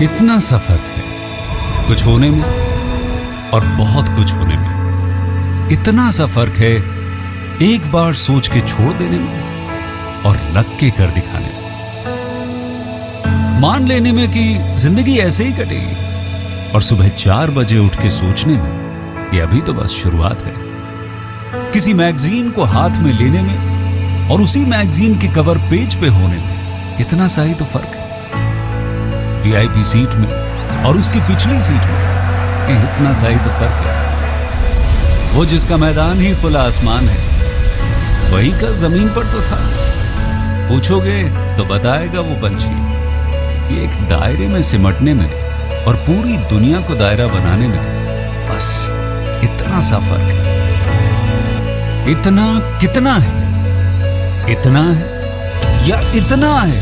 इतना सा फर्क है कुछ होने में और बहुत कुछ होने में। इतना सा फर्क है एक बार सोच के छोड़ देने में और लग के कर दिखाने में। मान लेने में कि जिंदगी ऐसे ही कटेगी और सुबह 4 बजे उठ के सोचने में ये अभी तो बस शुरुआत है। किसी मैगजीन को हाथ में लेने में और उसी मैगजीन के कवर पेज पे होने में इतना सा ही तो फर्क है। वीआईपी सीट में और उसकी पिछली सीट में इतना सा ही तो फर्क है। वो जिसका मैदान ही खुला आसमान है वही कल जमीन पर तो था। पूछोगे तो बताएगा वो पंछी। ये एक दायरे में सिमटने में और पूरी दुनिया को दायरा बनाने में बस इतना सा फर्क है। इतना कितना है? इतना है या इतना है?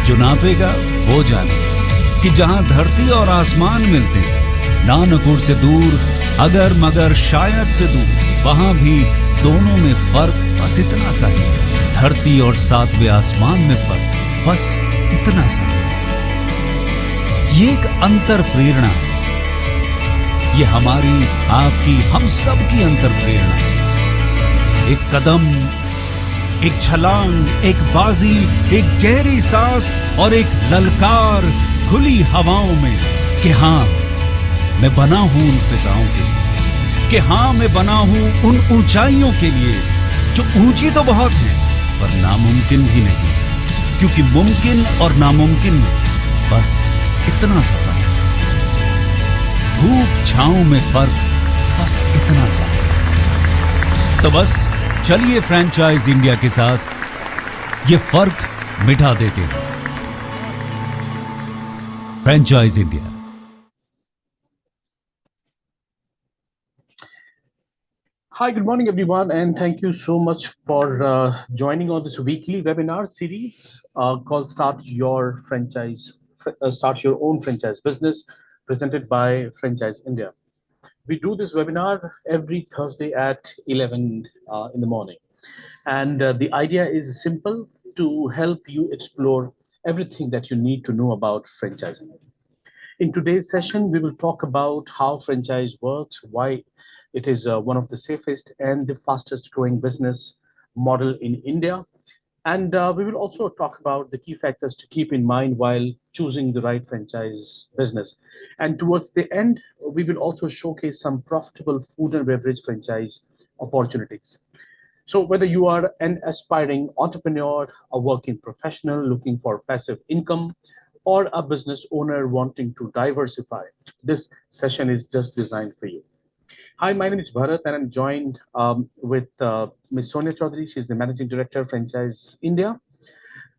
जो नापेगा वो जाने कि जहां धरती और आसमान मिलते हैं, नानकुर से दूर, अगर मगर शायद से दूर, वहां भी दोनों में फर्क बस इतना सा है। धरती और 7वें आसमान में फर्क बस इतना सा है। ये एक अंतर प्रेरणा है। ये हमारी, आपकी, हम सब की अंतर प्रेरणा है। एक कदम, एक छलांग, एक बाजी, एक गहरी सांस और एक ललकार खुली हवाओं में कि हाँ मैं बना हूं उन फिजाओं के लिए, कि हाँ मैं बना हूं उन ऊंचाइयों के लिए जो ऊंची तो बहुत है पर नामुमकिन भी नहीं, क्योंकि मुमकिन और नामुमकिन में बस इतना सा फर्क है। धूप छांव में फर्क बस इतना सा। तो बस चलिए फ्रेंचाइज इंडिया के साथ ये फर्क मिटा देते हैं। Franchise India. Hi, good morning, everyone, and thank you so much for joining on this weekly webinar series called Start Your Own Franchise Business, presented by Franchise India. We do this webinar every Thursday at 11 in the morning. And the idea is simple: to help you explore everything that you need to know about franchising. In today's session, we will talk about how franchise works, why it is one of the safest and the fastest growing business model in India. And we will also talk about the key factors to keep in mind while choosing the right franchise business. And towards the end, we will also showcase some profitable food and beverage franchise opportunities. So whether you are an aspiring entrepreneur, a working professional looking for passive income, or a business owner wanting to diversify, this session is just designed for you. Hi, my name is Bharat, and I'm joined with Ms. Sonia Chaudhary. She's the Managing Director, Franchise India.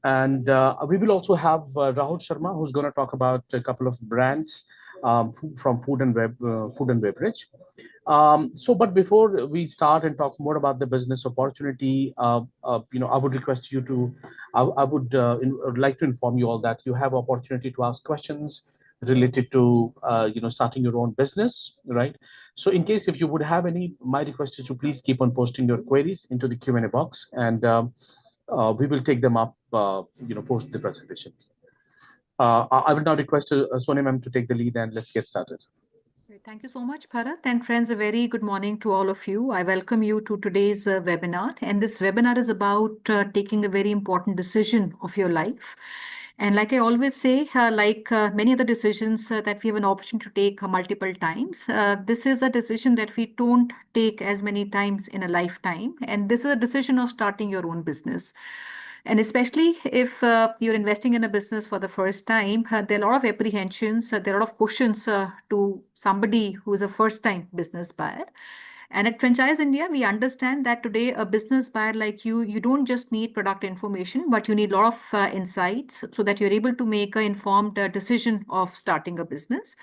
And we will also have Rahul Sharma, who's going to talk about a couple of brands from food and beverage. But before we start and talk more about the business opportunity, I would request you to, would like to inform you all that you have opportunity to ask questions related to, starting your own business, right? So in case if you would have any, my request is to please keep on posting your queries into the Q&A box, and we will take them up, post the presentation. I will now request Sonia ma'am to take the lead, and let's get started. Thank you so much, Bharat. And friends, a very good morning to all of you. I welcome you to today's webinar. And this webinar is about taking a very important decision of your life. And like I always say, many other decisions that we have an opportunity to take multiple times, this is a decision that we don't take as many times in a lifetime. And this is a decision of starting your own business. And especially if you're investing in a business for the first time, there are a lot of apprehensions, there are a lot of questions to somebody who is a first-time business buyer. And at Franchise India, we understand that today a business buyer like you don't just need product information, but you need a lot of insights so that you're able to make an informed decision of starting a business.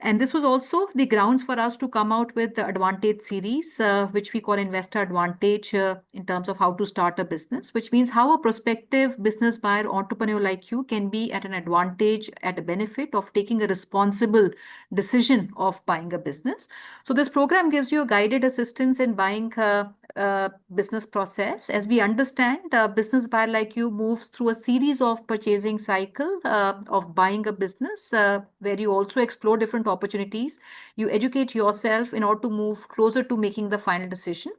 And this was also the grounds for us to come out with the Advantage series, which we call Investor Advantage in terms of how to start a business, which means how a prospective business buyer, entrepreneur like you can be at an advantage, at a benefit of taking a responsible decision of buying a business. So this program gives you a guided assistance in buying business process. As we understand, a business buyer like you moves through a series of purchasing cycle of buying a business where you also explore different opportunities. You educate yourself in order to move closer to making the final decision,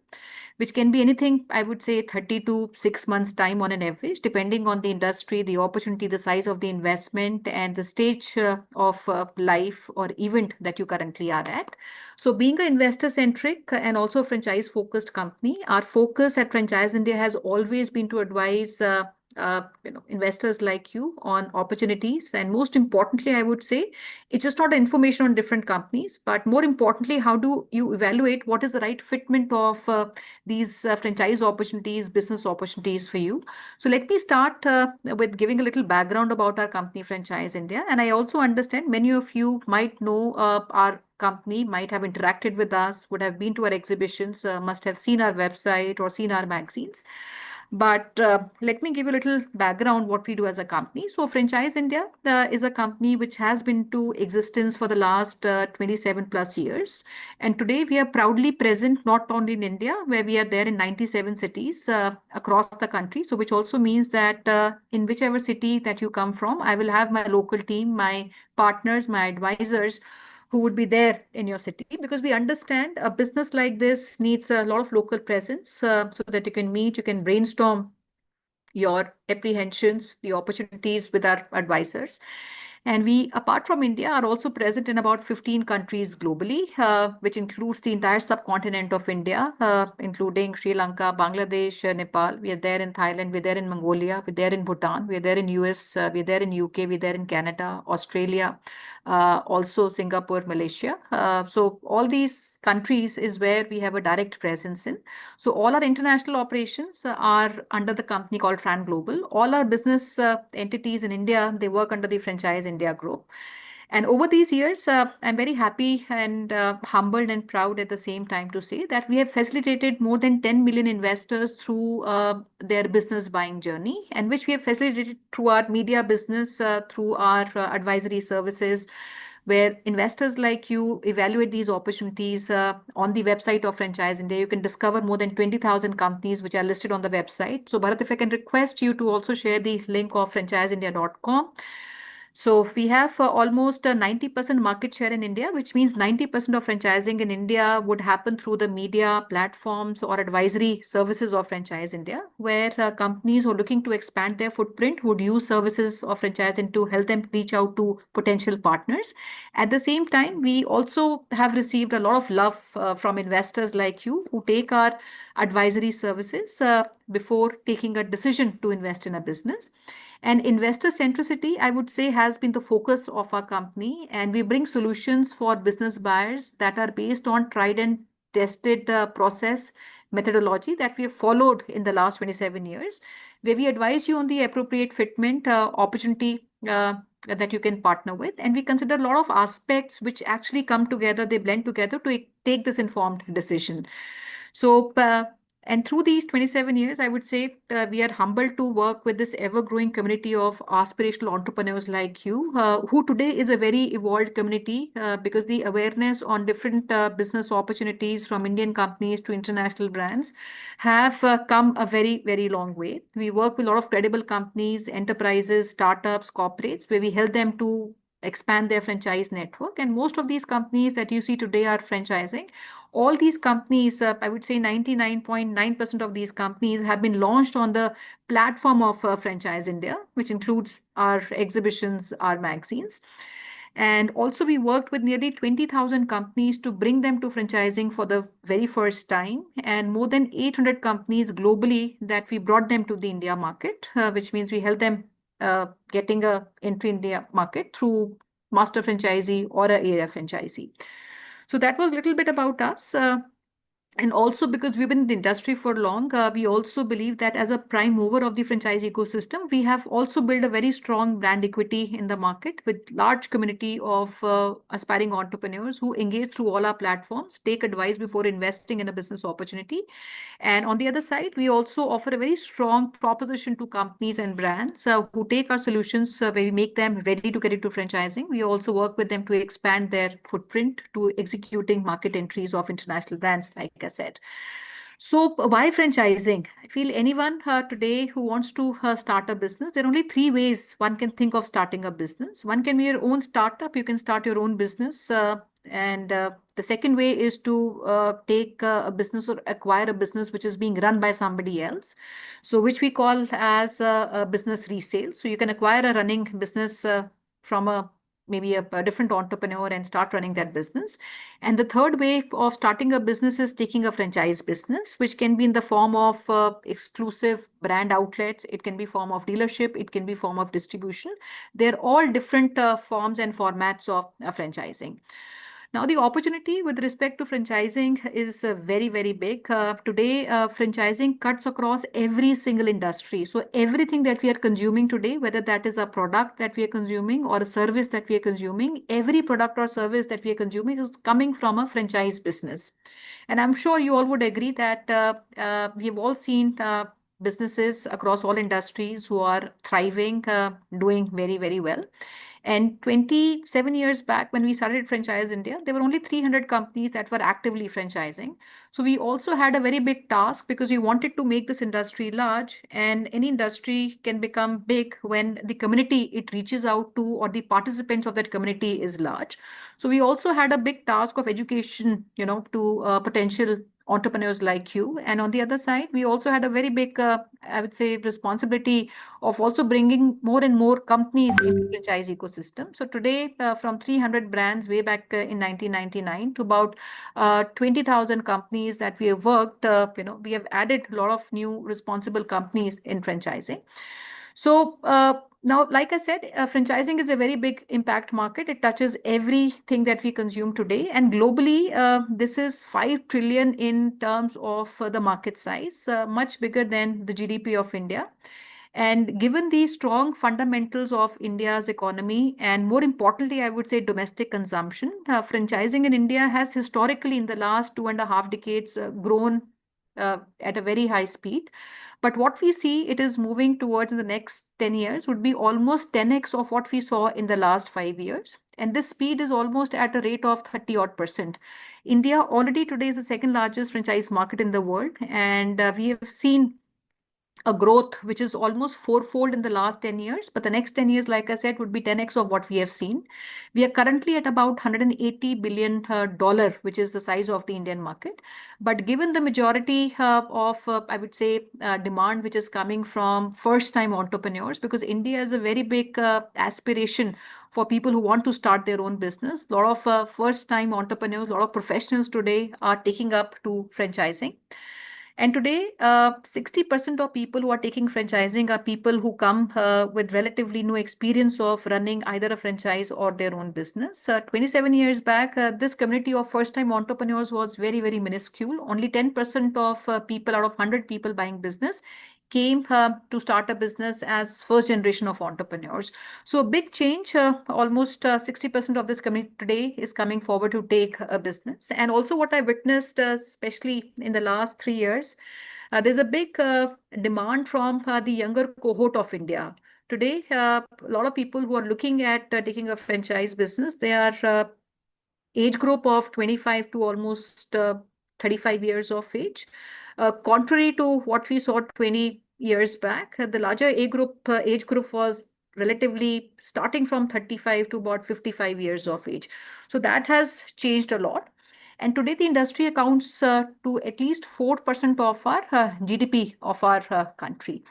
which can be anything, I would say 30 to 6 months time on an average, depending on the industry, the opportunity, the size of the investment, and the stage of life or event that you currently are at. So being an investor centric and also franchise focused company, our focus at Franchise India has always been to advise investors like you on opportunities. And most importantly, I would say it's just not information on different companies, but more importantly, how do you evaluate what is the right fitment of these franchise opportunities, business opportunities for you. So let me start with giving a little background about our company, Franchise India. And I also understand many of you might know our company, might have interacted with us, would have been to our exhibitions, must have seen our website or seen our magazines. But let me give you a little background what we do as a company. So Franchise India is a company which has been to existence for the last 27 plus years. And today we are proudly present not only in India, where we are there in 97 cities across the country. So which also means that in whichever city that you come from, I will have my local team, my partners, my advisors who would be there in your city, because we understand a business like this needs a lot of local presence so that you can meet, you can brainstorm your apprehensions, the opportunities with our advisors. And we, apart from India, are also present in about 15 countries globally, which includes the entire subcontinent of India, including Sri Lanka, Bangladesh, Nepal. We are there in Thailand, we're there in Mongolia, we're there in Bhutan, we're there in US, we're there in UK, we're there in Canada, Australia, also Singapore, Malaysia. So all these countries is where we have a direct presence in. So all our international operations are under the company called Fran Global. All our business entities in India, they work under the Franchise India group. And over these years, I'm very happy and humbled and proud at the same time to say that we have facilitated more than 10 million investors through their business buying journey, and which we have facilitated through our media business, through our advisory services, where investors like you evaluate these opportunities on the website of Franchise India. You can discover more than 20,000 companies which are listed on the website. So Bharat, if I can request you to also share the link of franchiseindia.com. So we have almost 90% market share in India, which means 90% of franchising in India would happen through the media platforms or advisory services of Franchise India, where companies who are looking to expand their footprint would use services of Franchise India to help them reach out to potential partners. At the same time, we also have received a lot of love from investors like you who take our advisory services before taking a decision to invest in a business. And investor centricity, I would say, has been the focus of our company. And we bring solutions for business buyers that are based on tried and tested process methodology that we have followed in the last 27 years, where we advise you on the appropriate fitment opportunity that you can partner with. And we consider a lot of aspects which actually come together, they blend together to take this informed decision. So, and through these 27 years, I would say we are humbled to work with this ever-growing community of aspirational entrepreneurs like you, who today is a very evolved community because the awareness on different business opportunities from Indian companies to international brands have come a very, very long way. We work with a lot of credible companies, enterprises, startups, corporates, where we help them to expand their franchise network. And most of these companies that you see today are franchising. All these companies, I would say 99.9% of these companies have been launched on the platform of Franchise India, which includes our exhibitions, our magazines. And also we worked with nearly 20,000 companies to bring them to franchising for the very first time, and more than 800 companies globally that we brought them to the India market, which means we help them getting a entry in India market through master franchisee or a area franchisee. So that was a little bit about us. And also because we've been in the industry for long, we also believe that as a prime mover of the franchise ecosystem, we have also built a very strong brand equity in the market with large community of aspiring entrepreneurs who engage through all our platforms, take advice before investing in a business opportunity. And on the other side, we also offer a very strong proposition to companies and brands who take our solutions where we make them ready to get into franchising. We also work with them to expand their footprint to executing market entries of international brands, like I said. So why franchising? I feel anyone today who wants to start a business, there are only three ways one can think of starting a business. One can be your own startup. You can start your own business. And the second way is to take a business or acquire a business which is being run by somebody else. So which we call as a business resale. So you can acquire a running business from a maybe a different entrepreneur and start running that business. And the third way of starting a business is taking a franchise business, which can be in the form of exclusive brand outlets. It can be form of dealership. It can be form of distribution. They're all different forms and formats of franchising. Now, the opportunity with respect to franchising is very, very big. Today, franchising cuts across every single industry. So, everything that we are consuming today, whether that is a product that we are consuming or a service that we are consuming, every product or service that we are consuming is coming from a franchise business. And I'm sure you all would agree that we have all seen businesses across all industries who are thriving, doing very, very well. And 27 years back, when we started Franchise India, there were only 300 companies that were actively franchising. So we also had a very big task because we wanted to make this industry large. And any industry can become big when the community it reaches out to or the participants of that community is large. So we also had a big task of education, to potential entrepreneurs like you. And on the other side, we also had a very big, I would say, responsibility of also bringing more and more companies into the franchise ecosystem. So today, from 300 brands way back in 1999 to about 20,000 companies that we have worked, we have added a lot of new responsible companies in franchising. So now, like I said, franchising is a very big impact market. It touches everything that we consume today. And globally, this is 5 trillion in terms of the market size, much bigger than the GDP of India. And given the strong fundamentals of India's economy, and more importantly, I would say domestic consumption, franchising in India has historically, in the last 2.5 decades, grown at a very high speed. But what we see it is moving towards in the next 10 years would be almost 10x of what we saw in the last 5 years. And this speed is almost at a rate of 30 odd percent. India already today is the second largest franchise market in the world. And we have seen a growth which is almost fourfold in the last 10 years. But the next 10 years, like I said, would be 10x of what we have seen. We are currently at about $180 billion, which is the size of the Indian market. But given the majority of, I would say, demand which is coming from first-time entrepreneurs, because India is a very big aspiration for people who want to start their own business. A lot of first-time entrepreneurs, a lot of professionals today are taking up to franchising. And today, 60% of people who are taking franchising are people who come with relatively no experience of running either a franchise or their own business. 27 years back, this community of first-time entrepreneurs was very, very minuscule. Only 10% of people out of 100 people buying business came to start a business as first generation of entrepreneurs. So big change, almost 60% of this community today is coming forward to take a business. And also what I witnessed, especially in the last 3 years, there's a big demand from the younger cohort of India. Today, a lot of people who are looking at taking a franchise business, they are age group of 25 to almost 35 years of age. Contrary to what we saw 20 years back, the larger age group was relatively starting from 35 to about 55 years of age. So that has changed a lot. And today the industry accounts to at least 4% of our GDP of our country.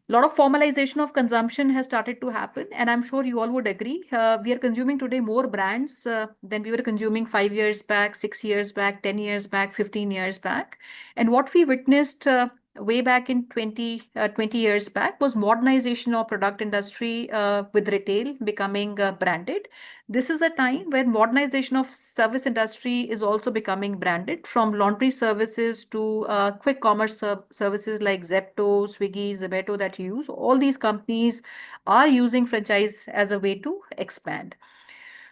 A lot of formalization of consumption has started to happen, and I'm sure you all would agree. We are consuming today more brands than we were consuming 5 years back, 6 years back, 10 years back, 15 years back. And what we witnessed way back in 20 years back was modernization of product industry with retail becoming branded. This is the time when modernization of service industry is also becoming branded, from laundry services to quick commerce services like Zepto, Swiggy, Zomato that you use. All these companies are using franchise as a way to expand.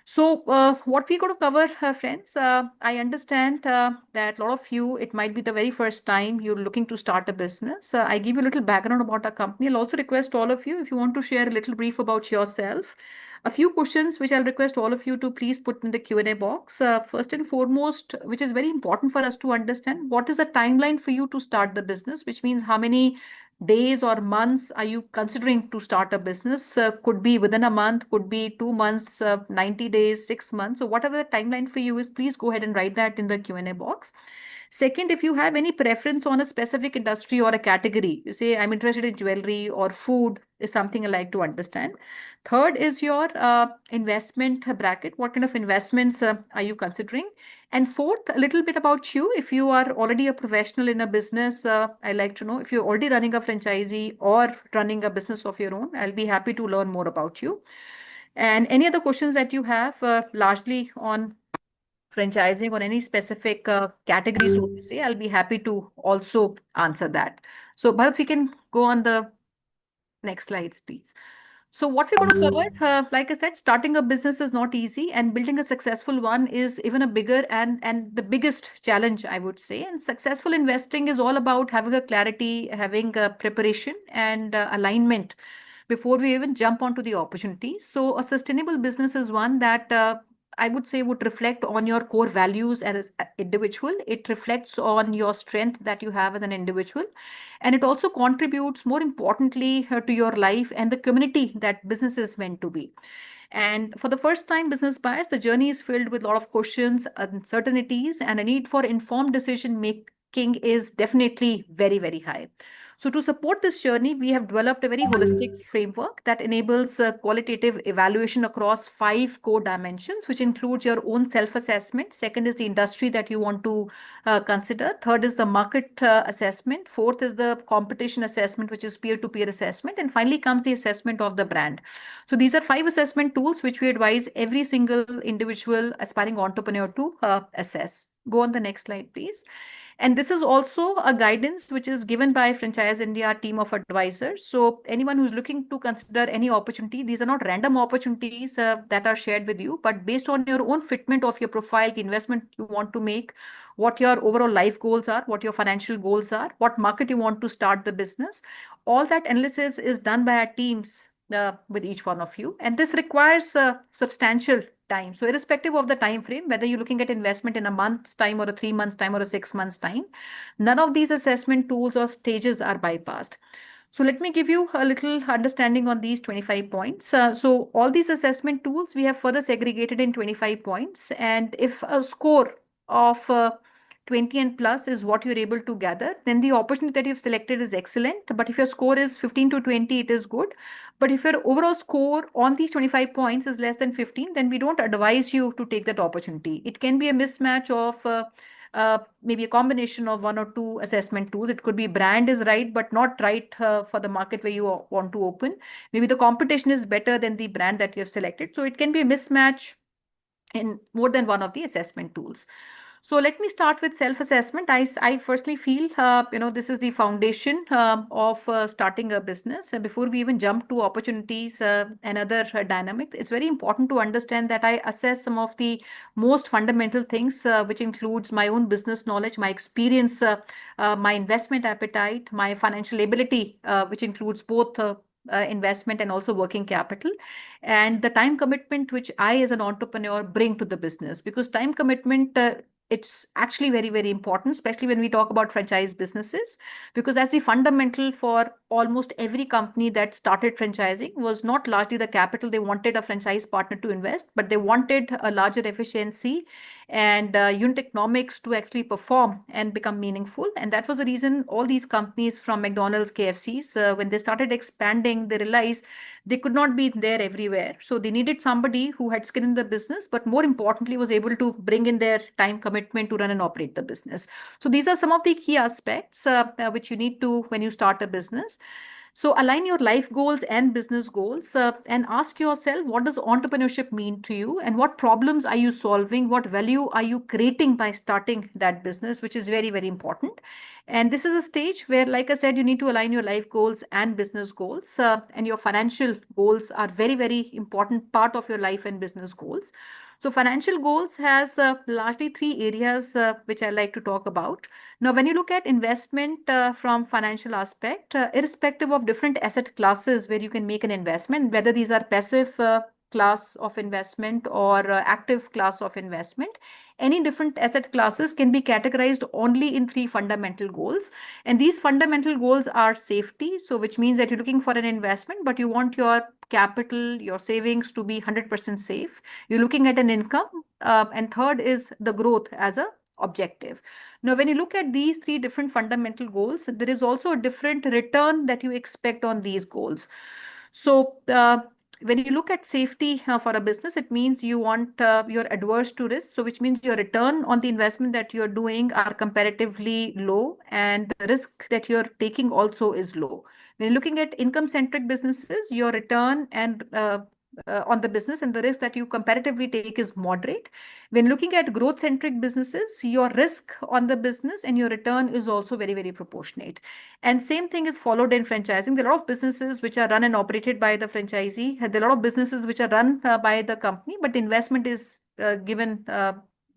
So, what we're going to cover, friends, I understand that a lot of you, it might be the very first time you're looking to start a business. I give you a little background about our company. I'll also request all of you, if you want to share a little brief about yourself, a few questions which I'll request all of you to please put in the Q&A box. First and foremost, which is very important for us to understand, what is the timeline for you to start the business, which means how many days or months are you considering to start a business? Could be within a month, could be 2 months, 90 days, 6 months. So whatever the timeline for you is, please go ahead and write that in the Q&A box. Second, if you have any preference on a specific industry or a category, you say, I'm interested in jewelry or food, is something I like to understand. Third is your investment bracket. What kind of investments are you considering? And fourth, a little bit about you. If you are already a professional in a business, I like to know if you're already running a franchisee or running a business of your own. I'll be happy to learn more about you. And any other questions that you have, largely on franchising or any specific category, so to say, I'll be happy to also answer that. So, Bharat, we can go on the next slides, please. So what we're going to cover, like I said, starting a business is not easy, and building a successful one is even a bigger and the biggest challenge, I would say. And successful investing is all about having a clarity, having a preparation and alignment before we even jump onto the opportunity. So a sustainable business is one that I would say would reflect on your core values as an individual. It reflects on your strength that you have as an individual, and it also contributes, more importantly, to your life and the community that business is meant to be. And for the first time business buyers, the journey is filled with a lot of questions, uncertainties, and a need for informed decision making is definitely very, very high. So, to support this journey, we have developed a very holistic framework that enables qualitative evaluation across 5 core dimensions, which includes your own self assessment. Second is the industry that you want to consider. Third is the market assessment. Fourth is the competition assessment, which is peer to peer assessment. And finally comes the assessment of the brand. So, these are 5 assessment tools which we advise every single individual aspiring entrepreneur to assess. Go on the next slide, please. And this is also a guidance which is given by Franchise India team of advisors. So anyone who's looking to consider any opportunity, these are not random opportunities that are shared with you, but based on your own fitment of your profile, the investment you want to make, what your overall life goals are, what your financial goals are, what market you want to start the business. All that analysis is done by our teams with each one of you. And this requires substantial time. So irrespective of the time frame, whether you're looking at investment in a month's time or a 3 months time or a 6 months time, none of these assessment tools or stages are bypassed. So let me give you a little understanding on these 25 points. So all these assessment tools we have further segregated in 25 points. And if a score of 20 and plus is what you're able to gather, then the opportunity that you've selected is excellent. But if your score is 15 to 20, it is good. But if your overall score on these 25 points is less than 15, then we don't advise you to take that opportunity. It can be a mismatch of maybe a combination of one or two assessment tools. It could be brand is right, but not right for the market where you want to open. Maybe the competition is better than the brand that you have selected. So it can be a mismatch in more than one of the assessment tools. So let me start with self-assessment. I firstly feel, this is the foundation of starting a business. And before we even jump to opportunities and other dynamics, it's very important to understand that I assess some of the most fundamental things, which includes my own business knowledge, my experience, my investment appetite, my financial ability, which includes both investment and also working capital, and the time commitment which I as an entrepreneur bring to the business. Because time commitment, it's actually very, very important, especially when we talk about franchise businesses, because as the fundamental for almost every company that started franchising was not largely the capital they wanted a franchise partner to invest, but they wanted a larger efficiency and unit economics to actually perform and become meaningful. And that was the reason all these companies from McDonald's, KFC's, when they started expanding, they realized they could not be there everywhere. So they needed somebody who had skin in the business, but more importantly, was able to bring in their time commitment to run and operate the business. So these are some of the key aspects which you need to when you start a business. So align your life goals and business goals and ask yourself, what does entrepreneurship mean to you and what problems are you solving? What value are you creating by starting that business, which is very, very important. And this is a stage where, like I said, you need to align your life goals and business goals. And your financial goals are very, very important part of your life and business goals. So financial goals has largely three areas which I like to talk about. Now, when you look at investment from financial aspect, irrespective of different asset classes where you can make an investment, whether these are passive class of investment or active class of investment, any different asset classes can be categorized only in three fundamental goals. And these fundamental goals are safety. So which means that you're looking for an investment, but you want your capital, your savings to be 100% safe. You're looking at an income. And third is the growth as a objective. Now, when you look at these three different fundamental goals, there is also a different return that you expect on these goals. So, when you look at safety for a business, it means you want you're adverse to risk. So, which means your return on the investment that you're doing are comparatively low, and the risk that you're taking also is low. When you're looking at income-centric businesses, your return and on the business and the risk that you comparatively take is moderate. When looking at growth-centric businesses, your risk on the business and your return is also very, very proportionate. And same thing is followed in franchising. There are a lot of businesses which are run and operated by the franchisee. There are a lot of businesses which are run by the company, but the investment is given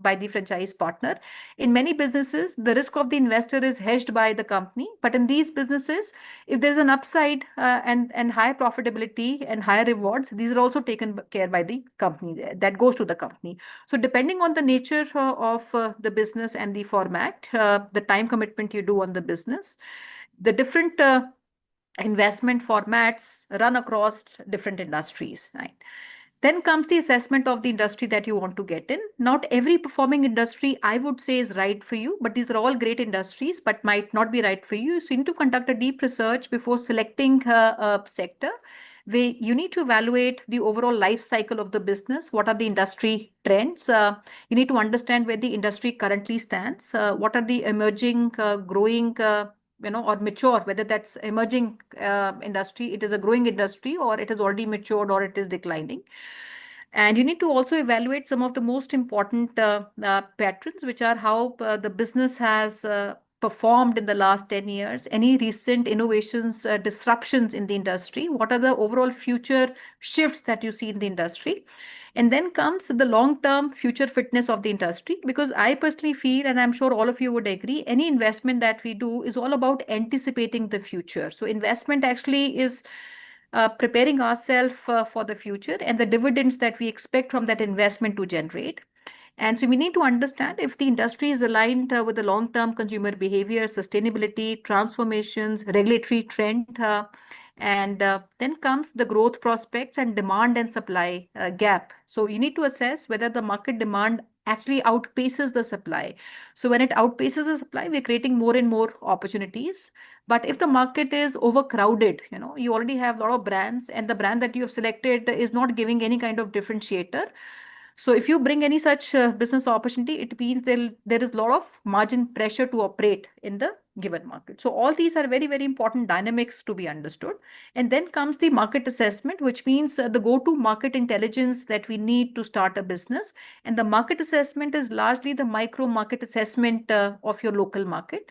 by the franchise partner. In many businesses, the risk of the investor is hedged by the company. But in these businesses, if there's an upside and higher profitability and higher rewards, these are also taken care by the company. That goes to the company. So depending on the nature of the business and the format, the time commitment you do on the business, the different investment formats run across different industries, right? Then comes the assessment of the industry that you want to get in. Not every performing industry, I would say, is right for you, but these are all great industries, but might not be right for you. So you need to conduct a deep research before selecting a sector. Where you need to evaluate the overall life cycle of the business. What are the industry trends? You need to understand where the industry currently stands. What are the emerging, growing, or mature, whether that's emerging industry, it is a growing industry, or it has already matured, or it is declining. And you need to also evaluate some of the most important patterns, which are how the business has performed in the last 10 years, any recent innovations, disruptions in the industry, what are the overall future shifts that you see in the industry. And then comes the long-term future fitness of the industry, because I personally feel, and I'm sure all of you would agree, any investment that we do is all about anticipating the future. So investment actually is preparing ourselves for the future and the dividends that we expect from that investment to generate. And so we need to understand if the industry is aligned with the long-term consumer behavior, sustainability, transformations, regulatory trend, and then comes the growth prospects and demand and supply gap. So you need to assess whether the market demand actually outpaces the supply. So when it outpaces the supply, we're creating more and more opportunities. But if the market is overcrowded, you already have a lot of brands, and the brand that you have selected is not giving any kind of differentiator. So if you bring any such business opportunity, it means there is a lot of margin pressure to operate in the given market. So all these are very, very important dynamics to be understood. And then comes the market assessment, which means the go-to market intelligence that we need to start a business. And the market assessment is largely the micro market assessment of your local market.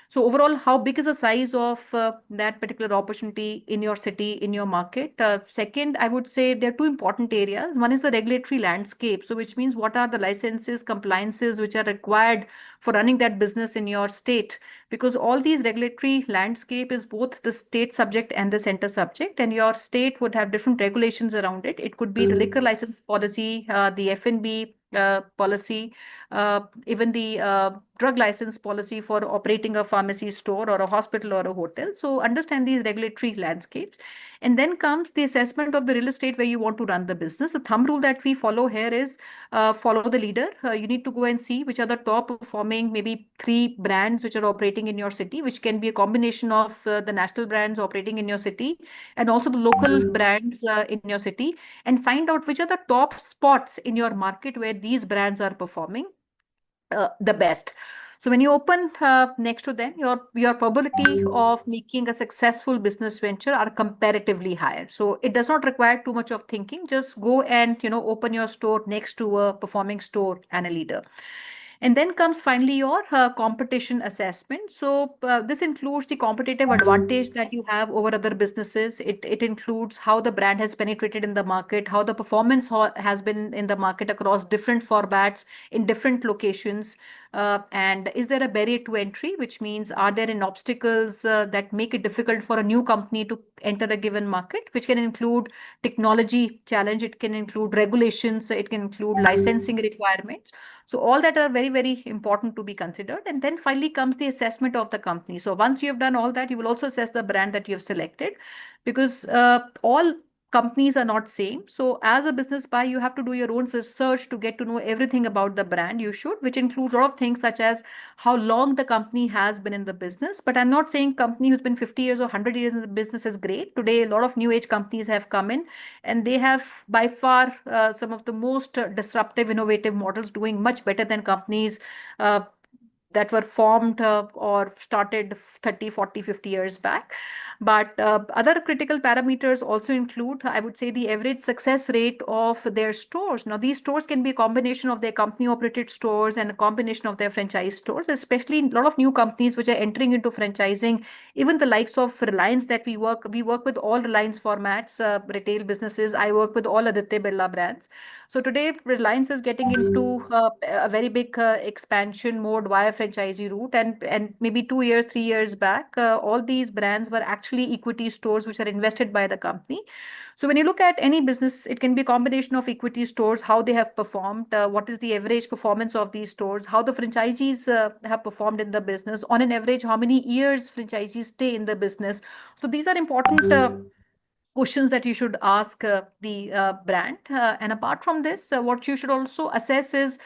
So overall, how big is the size of that particular opportunity in your city, in your market? Second, I would say there are two important areas. One is the regulatory landscape. So which means what are the licenses, compliances which are required for running that business in your state? Because all these regulatory landscape is both the state subject and the center subject, and your state would have different regulations around it. It could be the liquor license policy, the F&B policy, even the drug license policy for operating a pharmacy store or a hospital or a hotel. So understand these regulatory landscapes. And then comes the assessment of the real estate where you want to run the business. The thumb rule that we follow here is follow the leader. You need to go and see which are the top performing, maybe 3 brands which are operating in your city, which can be a combination of the national brands operating in your city and also the local brands in your city, and find out which are the top spots in your market where these brands are performing the best. So when you open next to them, your probability of making a successful business venture are comparatively higher. So it does not require too much of thinking. Just go and open your store next to a performing store and a leader. And then comes finally your competition assessment. So this includes the competitive advantage that you have over other businesses. It includes how the brand has penetrated in the market, how the performance has been in the market across different formats in different locations. And is there a barrier to entry, which means are there any obstacles that make it difficult for a new company to enter a given market, which can include technology challenge, it can include regulations, it can include licensing requirements. So all that are very, very important to be considered. And then finally comes the assessment of the company. So once you have done all that, you will also assess the brand that you have selected, because all companies are not same. So as a business buyer, you have to do your own research to get to know everything about the brand you should, which includes a lot of things such as how long the company has been in the business. But I'm not saying company who's been 50 years or 100 years in the business is great. Today, a lot of new age companies have come in, and they have by far some of the most disruptive, innovative models, doing much better than companies uh, that were formed or started 30, 40, 50 years back. But other critical parameters also include, I would say, the average success rate of their stores. Now, these stores can be a combination of their company operated stores and a combination of their franchise stores, especially a lot of new companies which are entering into franchising. Even the likes of Reliance that we work with all Reliance formats, retail businesses. I work with all Aditya Birla brands. So today, Reliance is getting into a very big expansion mode via franchisee route, and maybe 2 years, 3 years back, all these brands were actually equity stores which are invested by the company. So when you look at any business, it can be a combination of equity stores, how they have performed, what is the average performance of these stores, how the franchisees have performed in the business, on an average, how many years franchisees stay in the business. So these are important questions that you should ask the brand. And apart from this, what you should also assess is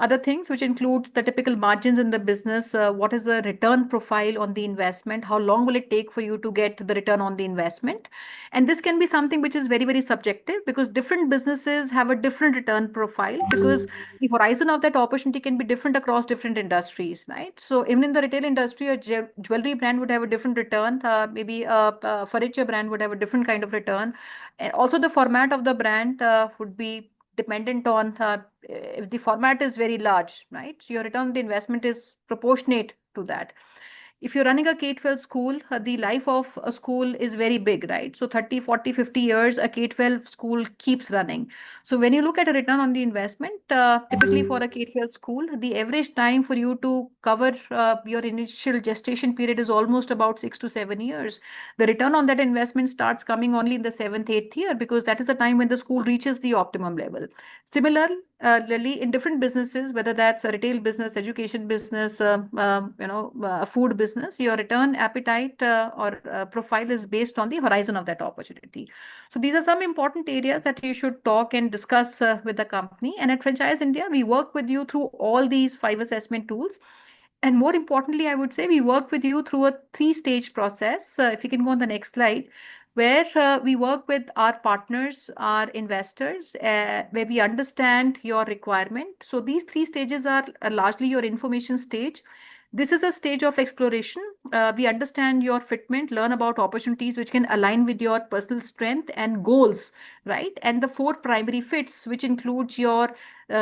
other things, which includes the typical margins in the business. What is the return profile on the investment? How long will it take for you to get the return on the investment? And this can be something which is very, very subjective, because different businesses have a different return profile, because the horizon of that opportunity can be different across different industries, right? So even in the retail industry, a jewelry brand would have a different return. Maybe a furniture brand would have a different kind of return. And also the format of the brand would be dependent on if the format is very large, right? So your return on the investment is proportionate to that. If you're running a K-12 school, the life of a school is very big, right? So 30, 40, 50 years, a K-12 school keeps running. So when you look at a return on the investment, typically for a K-12 school, the average time for you to cover your initial gestation period is almost about 6 to 7 years. The return on that investment starts coming only in the seventh, eighth year, because that is the time when the school reaches the optimum level. Similarly, in different businesses, whether that's a retail business, education business, a food business, your return appetite or profile is based on the horizon of that opportunity. So these are some important areas that you should talk and discuss with the company. And at Franchise India, we work with you through all these 5 assessment tools. And more importantly, I would say we work with you through a 3-stage process. If you can go on the next slide, where we work with our partners, our investors, where we understand your requirement. So these 3 stages are largely your information stage. This is a stage of exploration. We understand your fitment, learn about opportunities which can align with your personal strength and goals, right? And the 4 primary fits, which includes your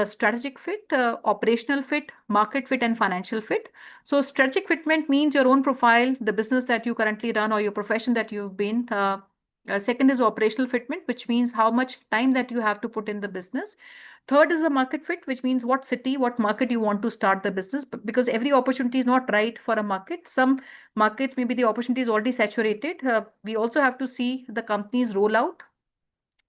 strategic fit, operational fit, market fit, and financial fit. So strategic fitment means your own profile, the business that you currently run or your profession that you've been. Second is operational fitment, which means how much time that you have to put in the business. Third is the market fit, which means what city, what market you want to start the business, because every opportunity is not right for a market. Some markets, maybe the opportunity is already saturated. We also have to see the company's rollout.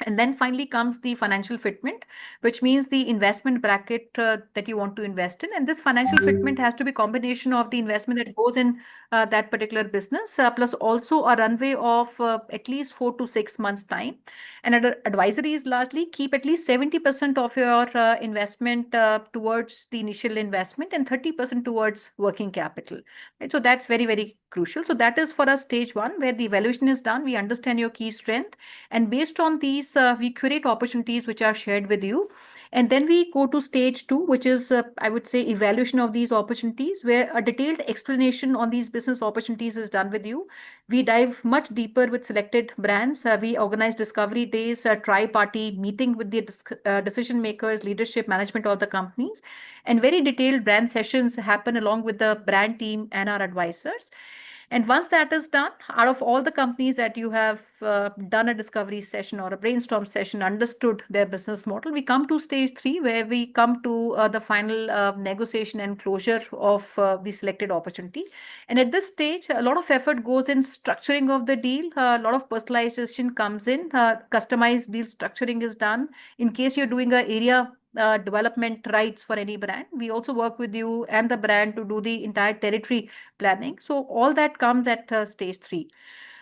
And then finally comes the financial fitment, which means the investment bracket that you want to invest in. And this financial fitment has to be a combination of the investment that goes in that particular business, plus also a runway of at least 4 to 6 months time. And advisory is largely keep at least 70% of your investment towards the initial investment and 30% towards working capital. Right? So that's very, very crucial. So that is for us stage one, where the evaluation is done. We understand your key strength. And based on these, we curate opportunities which are shared with you. And then we go to stage two, which is, I would say, evaluation of these opportunities, where a detailed explanation on these business opportunities is done with you. We dive much deeper with selected brands. We organize discovery days, a tri-party meeting with the decision makers, leadership, management of the companies, and very detailed brand sessions happen along with the brand team and our advisors. And once that is done, out of all the companies that you have done a discovery session or a brainstorm session, understood their business model, we come to stage three, where we come to the final negotiation and closure of the selected opportunity. And at this stage, a lot of effort goes in structuring of the deal. A lot of personalization comes in. Customized deal structuring is done. In case you're doing a area development rights for any brand, we also work with you and the brand to do the entire territory planning. So all that comes at stage three.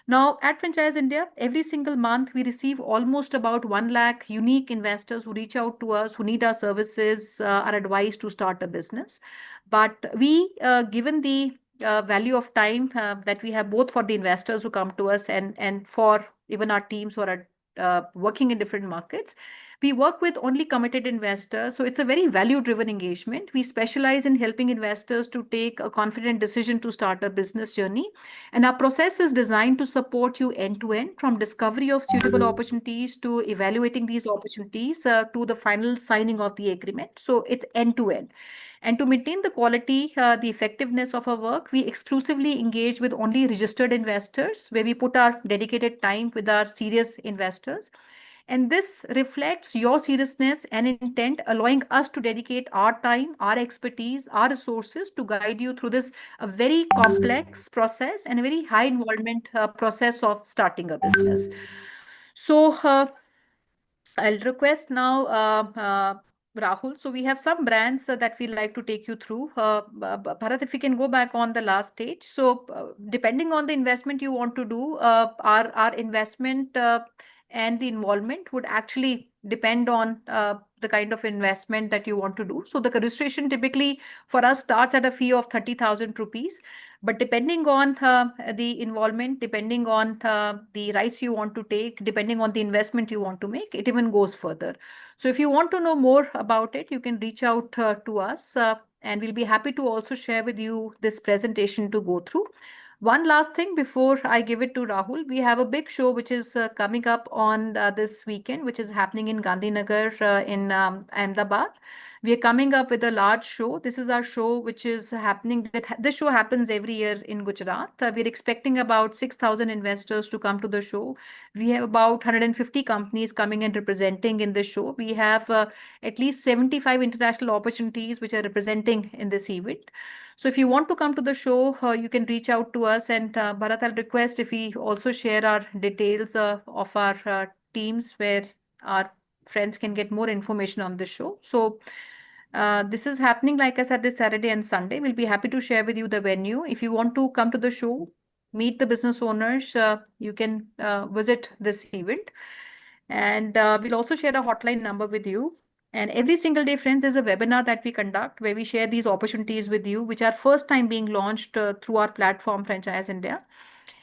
Now, at Franchise India, every single month we receive almost about 1 lakh unique investors who reach out to us, who need our services, our advice to start a business. But we, given the value of time that we have both for the investors who come to us and for even our teams who are working in different markets, we work with only committed investors. So it's a very value driven engagement. We specialize in helping investors to take a confident decision to start a business journey. And our process is designed to support you end to end, from discovery of suitable opportunities to evaluating these opportunities to the final signing of the agreement. So it's end to end. And to maintain the quality, the effectiveness of our work, we exclusively engage with only registered investors, where we put our dedicated time with our serious investors. And this reflects your seriousness and intent, allowing us to dedicate our time, our expertise, our resources to guide you through this a very complex process and a very high involvement process of starting a business. So, I'll request now Rahul. So we have some brands that we like to take you through. Bharat, if we can go back on the last stage. So depending on the investment you want to do, our investment and the involvement would actually depend on the kind of investment that you want to do. So the registration typically for us starts at a fee of 30,000 rupees. But depending on the involvement, depending on the rights you want to take, depending on the investment you want to make, it even goes further. So if you want to know more about it, you can reach out to us and we'll be happy to also share with you this presentation to go through. One last thing before I give it to Rahul, we have a big show which is coming up on this weekend, which is happening in Gandhinagar in Ahmedabad. We are coming up with a large show. This is our show which is happening. This show happens every year in Gujarat. We're expecting about 6,000 investors to come to the show. We have about 150 companies coming and representing in the show. We have at least 75 international opportunities which are representing in this event. So if you want to come to the show, you can reach out to us. And Bharat, I'll request if we also share our details of our teams where our friends can get more information on this show. So this is happening, like I said, this Saturday and Sunday. We'll be happy to share with you the venue. If you want to come to the show, meet the business owners, you can visit this event. And we'll also share a hotline number with you. And every single day, friends, is a webinar that we conduct where we share these opportunities with you, which are first time being launched through our platform, Franchise India.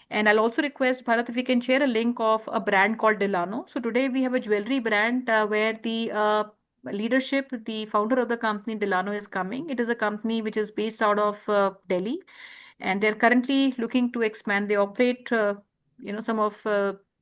And I'll also request Bharat if we can share a link of a brand called Delano. So today we have a jewelry brand where the leadership, the founder of the company, Delano, is coming. It is a company which is based out of Delhi, and they're currently looking to expand. They operate, some of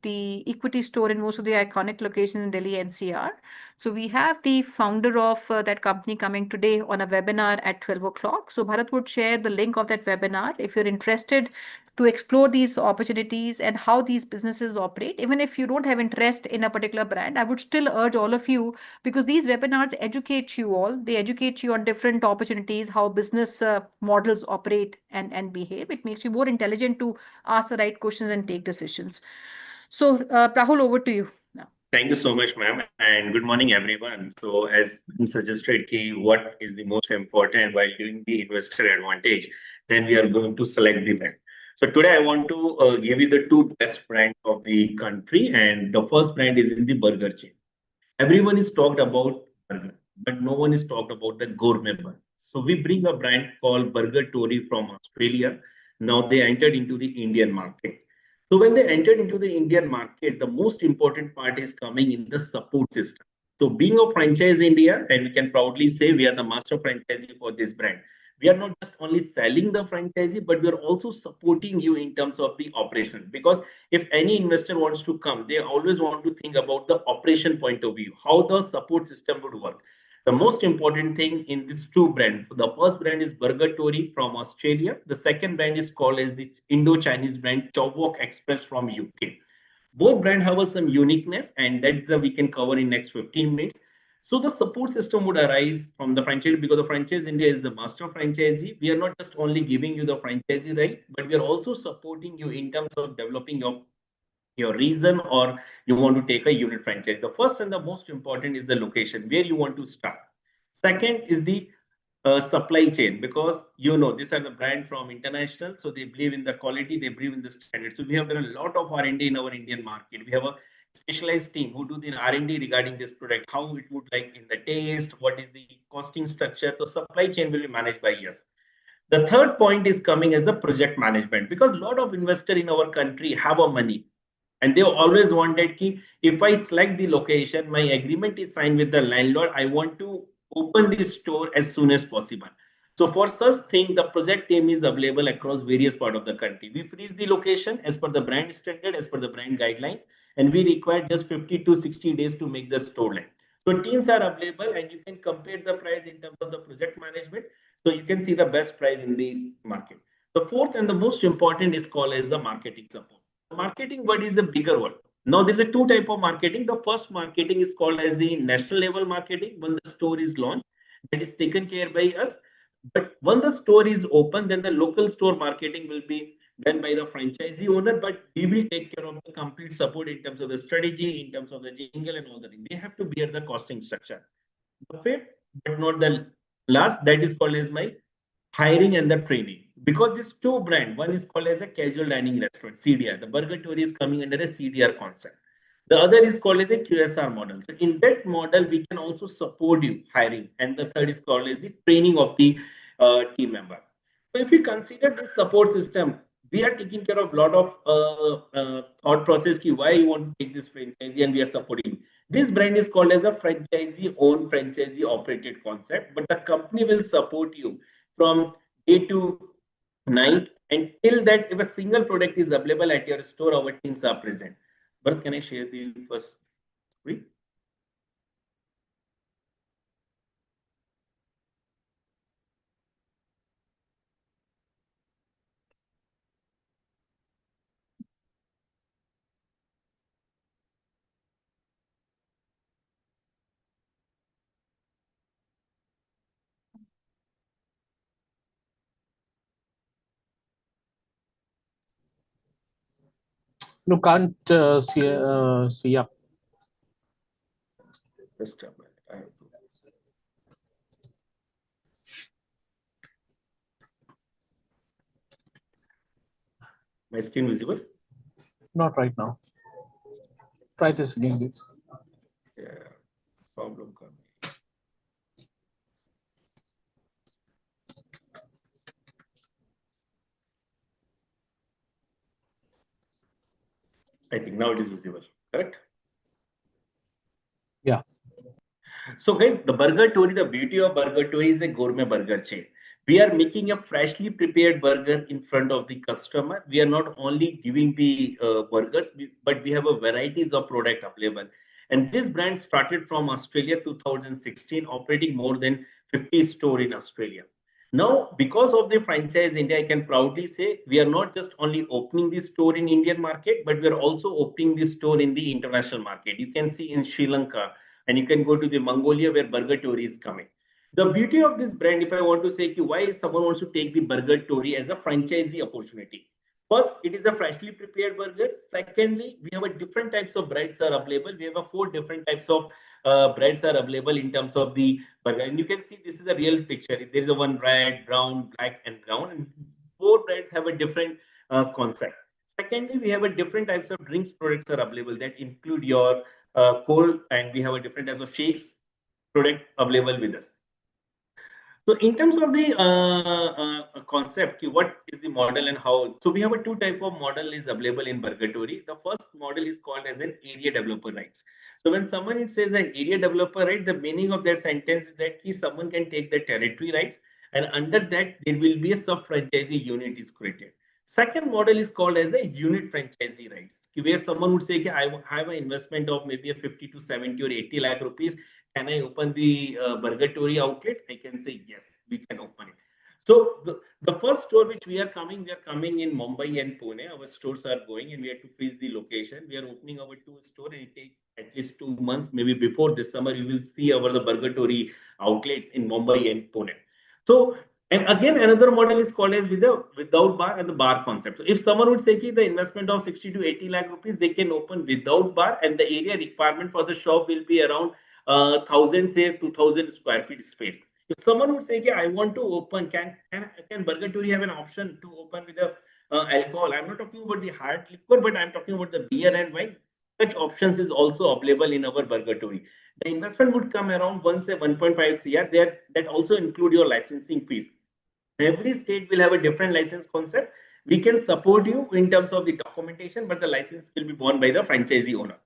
the equity store in most of the iconic locations in Delhi NCR. So we have the founder of that company coming today on a webinar at 12 o'clock. So Bharat would share the link of that webinar if you're interested to explore these opportunities and how these businesses operate. Even if you don't have interest in a particular brand, I would still urge all of you, because these webinars educate you all. They educate you on different opportunities, how business models operate and behave. It makes you more intelligent to ask the right questions and take decisions. So, Rahul, over to you now. Thank you so much, ma'am, and good morning, everyone. So, as suggested, what is the most important while doing the investor advantage, then we are going to select the brand. So today I want to give you the two best brands of the country, and the first brand is in the burger chain. Everyone is talked about burger, but no one is talked about the gourmet burger. So we bring a brand called Burger Tory from Australia. Now they entered into the Indian market. So when they entered into the Indian market, the most important part is coming in the support system. So being a franchise India, and we can proudly say we are the master franchisee for this brand. We are not just only selling the franchisee, but we are also supporting you in terms of the operation. Because if any investor wants to come, they always want to think about the operation point of view, how the support system would work. The most important thing in these two brands, the first brand is Burger Tori from Australia. The second brand is called as the Indo-Chinese brand Chowok Express from UK. Both brand have some uniqueness, and that's the we can cover in next 15 minutes. So the support system would arise from the franchise because the franchise India is the master franchisee. We are not just only giving you the franchisee right, but we are also supporting you in terms of developing your reason or you want to take a unit franchise. The first and the most important is the location where you want to start. Second is the supply chain, because these are the brand from international, so they believe in the quality, they believe in the standard. So we have done a lot of R&D in our Indian market. We have a specialized team who do the R&D regarding this product, how it would like in the taste, what is the costing structure. So supply chain will be managed by us. The third point is coming as the project management, because a lot of investor in our country have a money and they always wanted ki, if I select the location, my agreement is signed with the landlord, I want to open the store as soon as possible. So for such thing, the project team is available across various part of the country. We freeze the location as per the brand standard, as per the brand guidelines, and we require just 50 to 60 days to make the store line. So teams are available and you can compare the price in terms of the project management. So you can see the best price in the market. The fourth and the most important is called as the marketing support. Marketing word is a bigger word. Now there's a two type of marketing. The first marketing is called as the national level marketing when the store is launched, that is taken care by us. But when the store is open, then the local store marketing will be done by the franchisee owner, but we will take care of the complete support in terms of the strategy, in terms of the jingle and all that. They have to bear the costing structure. The fifth, but not the last, that is called as my hiring and the training. Because these two brand, one is called as a casual dining restaurant, CDR. The Burger Tour is coming under a CDR concept. The other is called as a QSR model. So in that model, we can also support you hiring. And the third is called as the training of the team member. So if we consider this support system, we are taking care of a lot of thought process ki why you want to take this franchisee and we are supporting. This brand is called as a franchisee owned, franchisee operated concept, but the company will support you from day to night until that if a single product is available at your store, our teams are present. But can I share the first screen? No, can't see up. Just a minute. I have to. My screen visible? Not right now. Try this again, please. Yeah, problem coming. I think now it is visible, correct? Yeah. So guys, the Burger Tory, the beauty of Burger Tory is a gourmet burger chain. We are making a freshly prepared burger in front of the customer. We are not only giving the burgers, but we have a varieties of product available. And this brand started from Australia 2016, operating more than 50 store in Australia. Now, because of the franchise India, I can proudly say we are not just only opening the store in Indian market, but we are also opening the store in the international market. You can see in Sri Lanka, and you can go to the Mongolia where Burger Tori is coming. The beauty of this brand, if I want to say why someone wants to take the Burger Tori as a franchisee opportunity. First, it is a freshly prepared burger. Secondly, we have a different types of breads are available. We have a 4 different types of breads are available in terms of the burger. And you can see this is a real picture. There's a one red, brown, black, and brown. And 4 breads have a different concept. Secondly, we have a different types of drinks products are available that include your cold, and we have a different types of shakes product available with us. So in terms of the concept, what is the model and how? So we have a 2 type of model is available in Burgatory. The first model is called as an area developer rights. So when someone says an area developer, right, the meaning of that sentence is that someone can take the territory rights, and under that there will be a sub franchisee unit is created. Second model is called as a unit franchisee rights, where someone would say, okay, I have an investment of maybe a 50 to 70 or 80 lakh rupees. Can I open the Burgatory outlet? I can say yes, we can open it. So the first store which we are coming in Mumbai and Pune. Our stores are going, and we have to freeze the location. We are opening our two store, and it takes at least 2 months. Maybe before this summer, you will see our the Burgatory outlets in Mumbai and Pune. So, and again, another model is called as with the without bar and the bar concept. So if someone would say ki the investment of 60 to 80 lakh rupees, they can open without bar, and the area requirement for the shop will be around 1,000 square feet space. If someone would say, I want to open, can Burgatory have an option to open with the alcohol? I'm not talking about the hard liquor, but I'm talking about the beer and wine. Such options is also available in our Burgatory. The investment would come around 1.5 CR. There that also include your licensing fees. Every state will have a different license concept. We can support you in terms of the documentation, but the license will be borne by the franchisee owner.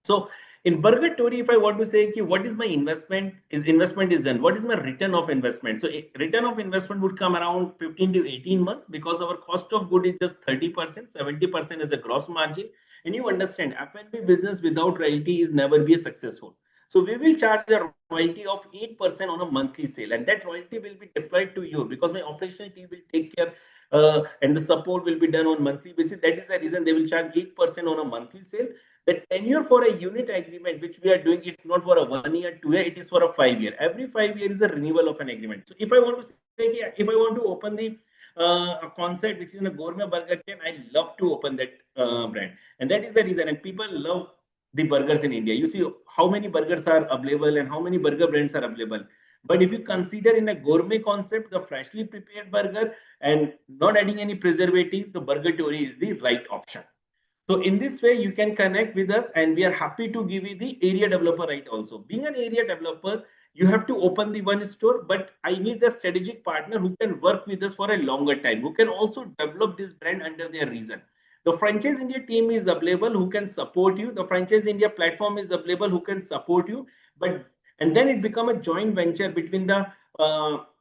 So in Burgatory, if I want to say what is my investment, is done. What is my return of investment? So return of investment would come around 15 to 18 months, because our cost of good is just 30%, 70% is a gross margin. And you understand, F&B business without royalty is never be a successful. So we will charge a royalty of 8% on a monthly sale, and that royalty will be deployed to you, because my operational team will take care, and the support will be done on monthly basis. That is the reason they will charge 8% on a monthly sale. The tenure for a unit agreement, which we are doing, it's not for a 1 year, 2 year, it is for a 5 year. Every 5 years is a renewal of an agreement. So if I want to say, if I want to open the a concept which is in a gourmet burger chain, I love to open that brand, and that is the reason. And people love the burgers in India. You see how many burgers are available and how many burger brands are available. But if you consider in a gourmet concept, the freshly prepared burger and not adding any preservative, the Burgatory is the right option. So in this way, you can connect with us, and we are happy to give you the area developer right also. Being an area developer, you have to open the one store, but I need a strategic partner who can work with us for a longer time, who can also develop this brand under their reason. The Franchise India team is available who can support you. The Franchise India platform is available who can support you. But and then it become a joint venture between the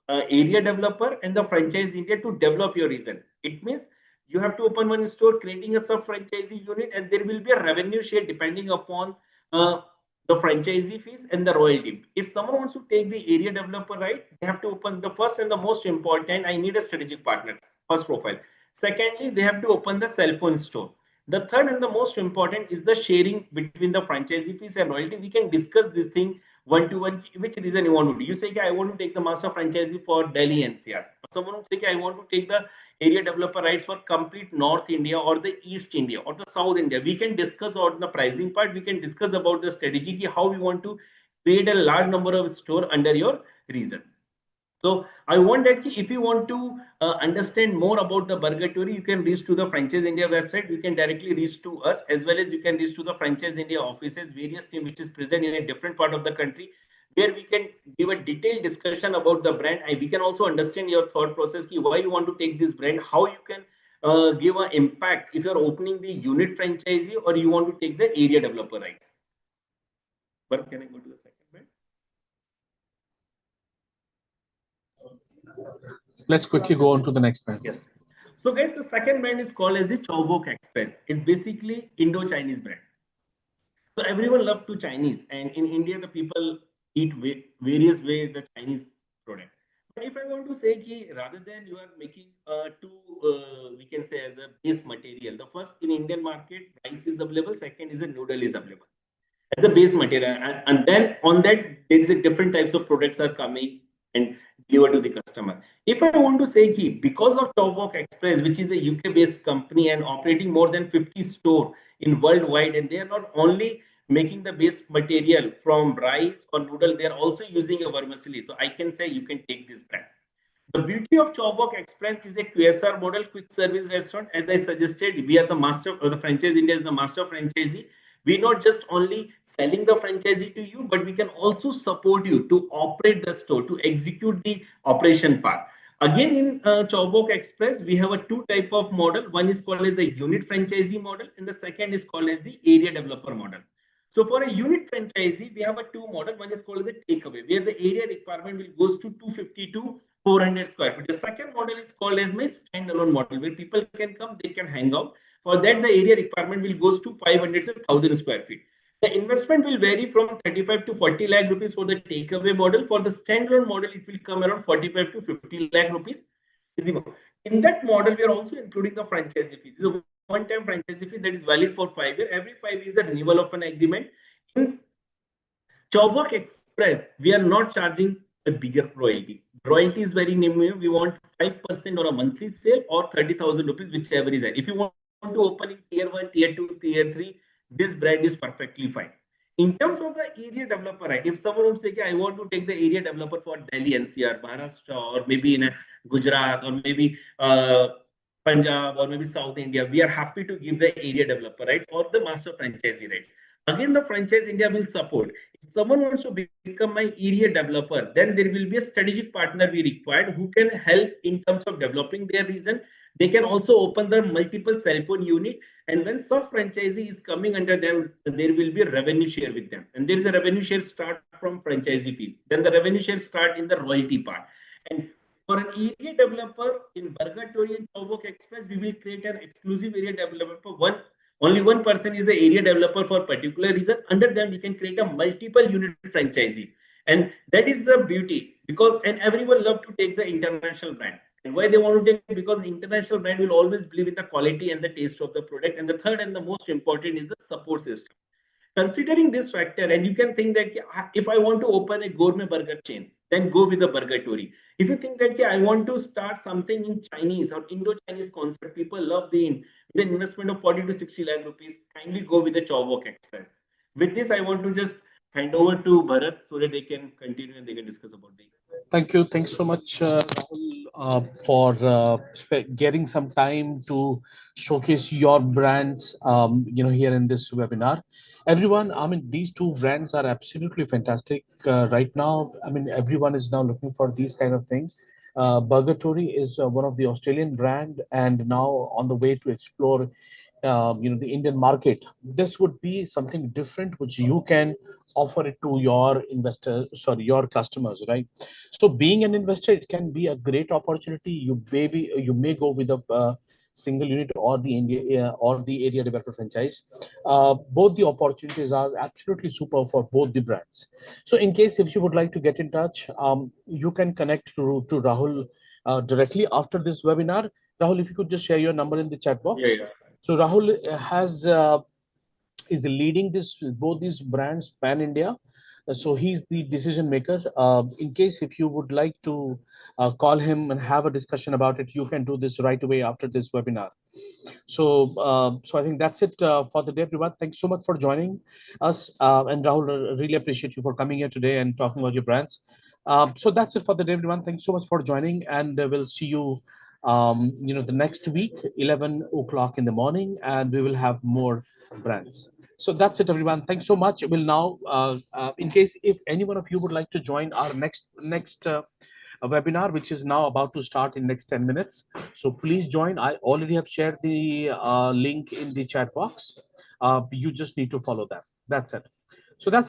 area developer and the Franchise India to develop your reason. It means you have to open one store, creating a sub franchisee unit, and there will be a revenue share depending upon the franchisee fees and the royalty. If someone wants to take the area developer right, they have to open the first and the most important. I need a strategic partner. First profile. Secondly, they have to open the cell phone store. The third and the most important is the sharing between the franchisee fees and royalty. We can discuss this thing one to one. Which reason you want to do? You say, okay, I want to take the master franchisee for Delhi NCR. Someone would say, okay, I want to take the area developer rights for complete North India or the East India or the South India. We can discuss on the pricing part. We can discuss about the strategy, how we want to create a large number of store under your reason. So I want that if you want to understand more about the Burgatory, you can reach to the Franchise India website. You can directly reach to us, as well as you can reach to the Franchise India offices, various team which is present in a different part of the country, where we can give a detailed discussion about the brand. And we can also understand your thought process, why you want to take this brand, how you can give an impact if you're opening the unit franchisee or you want to take the area developer rights. But can I go to the second brand? Let's quickly go on to the next brand. Yes. So guys, the second brand is called as the Chowok Express. It's basically Indo-Chinese brand. So everyone loves to Chinese, and in India, the people eat various ways the Chinese product. But if I want to say, rather than you are making we can say as a base material, the first in Indian market, rice is available. Second is a noodle is available as a base material, and then on that there is a different types of products are coming and delivered to the customer. If I want to say because of Chowok Express, which is a UK based company and operating more than 50 store in worldwide, and they are not only making the base material from rice or noodle, they are also using a vermicelli. So I can say you can take this brand. The beauty of Chowok Express is a QSR model, quick service restaurant. As I suggested, we are the master, or the Franchise India is the master franchisee. We not just only selling the franchisee to you, but we can also support you to operate the store, to execute the operation part. Again, in Chowok Express, we have a two type of model. One is called as the unit franchisee model, and the second is called as the area developer model. So for a unit franchisee, we have a two model. One is called as a takeaway, where the area requirement will goes to 250 to 400 square feet. The second model is called as my standalone model, where people can come, they can hang out. For that, the area requirement will goes to 500 to 1000 square feet. The investment will vary from 35 to 40 lakh rupees for the takeaway model. For the standalone model, it will come around 45 to 50 lakh rupees. In that model, we are also including the franchisee fee. This is a one-time franchisee fee that is valid for 5 years. Every 5 years, the renewal of an agreement. In Chowbok Express, we are not charging a bigger royalty. Royalty is very minimum. We want 5% on a monthly sale or 30,000 rupees, whichever is that. If you want to open in tier 1, tier 2, tier 3, this brand is perfectly fine. In terms of the area developer, right? If someone would say, I want to take the area developer for Delhi NCR, Maharashtra, or maybe in a Gujarat, or maybe Punjab, or maybe South India, we are happy to give the area developer rights or the master franchisee rights. Again, the franchise India will support. If someone wants to become my area developer, then there will be a strategic partner we required who can help in terms of developing their region. They can also open the multiple cell phone unit. And when sub franchisee is coming under them, there will be a revenue share with them. And there is a revenue share start from franchisee fees. Then the revenue share start in the royalty part. And for an area developer in Burgatory and Chowbok Express, we will create an exclusive area developer. Only one person is the area developer for particular reason. Under them, we can create a multiple unit franchisee. And that is the beauty, because and everyone love to take the international brand. And why they want to take it? Because the international brand will always believe in the quality and the taste of the product. And the third and the most important is the support system. Considering this factor, and you can think that if I want to open a gourmet burger chain, then go with the Burgatory. If you think that I want to start something in Chinese or Indo-Chinese concept, people love the investment of 40 to 60 lakh rupees, kindly go with the Chowbok Express. With this, I want to just hand over to Bharat so that they can continue and they can discuss about the. Thank you. Thanks so much, Rahul, for getting some time to showcase your brands, here in this webinar. Everyone, I mean, these two brands are absolutely fantastic right now. I mean, everyone is now looking for these kind of things. Burgatory is one of the Australian brand, and now on the way to explore the Indian market. This would be something different which you can offer it to your investors, sorry, your customers, right? So being an investor, it can be a great opportunity. You may go with a single unit or the India or the area developer franchise. Both the opportunities are absolutely super for both the brands. So in case if you would like to get in touch, you can connect to Rahul directly after this webinar. Rahul, if you could just share your number in the chat box. Yeah. So Rahul has is leading this both these brands pan India. So he's the decision maker. In case if you would like to call him and have a discussion about it, you can do this right away after this webinar. So I think that's it for the day, everyone. Thanks so much for joining us, and Rahul, really appreciate you for coming here today and talking about your brands. So that's it for the day, everyone. Thanks so much for joining, and we'll see you, the next week, 11 o'clock in the morning, and we will have more brands. So that's it, everyone. Thanks so much. We'll now, in case if any one of you would like to join our next a webinar, which is now about to start in next 10 minutes. So please join. I already have shared the link in the chat box. You just need to follow that. That's it. So that's